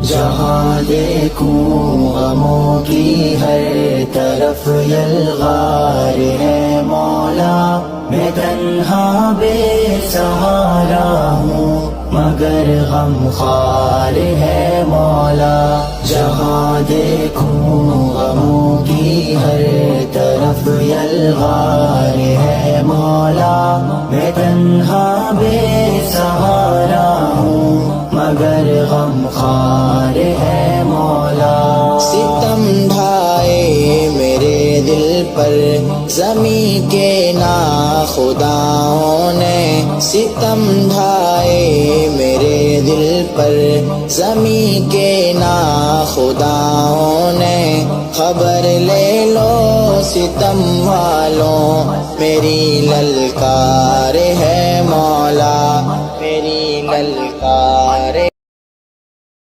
جہاں دیکھوں غموں کی ہر طرف یلغار ہے مولا، میں تنہا بے سہارا ہوں مگر غم خوار ہے مولا۔ جہاں دیکھوں غموں کی ہر طرف یلغار ہے مولا، میں تنہا بے سہارا ہوں مگر غم خوار ہے مولا۔ ستم ڈھائے میرے دل پر زمیں کے ناخداؤں نے، ستم ڈھائے میرے دل پر زمیں کے ناخداؤں نے، خبر لے لو ستم والوں میری للکار ہے مولا، میری للکار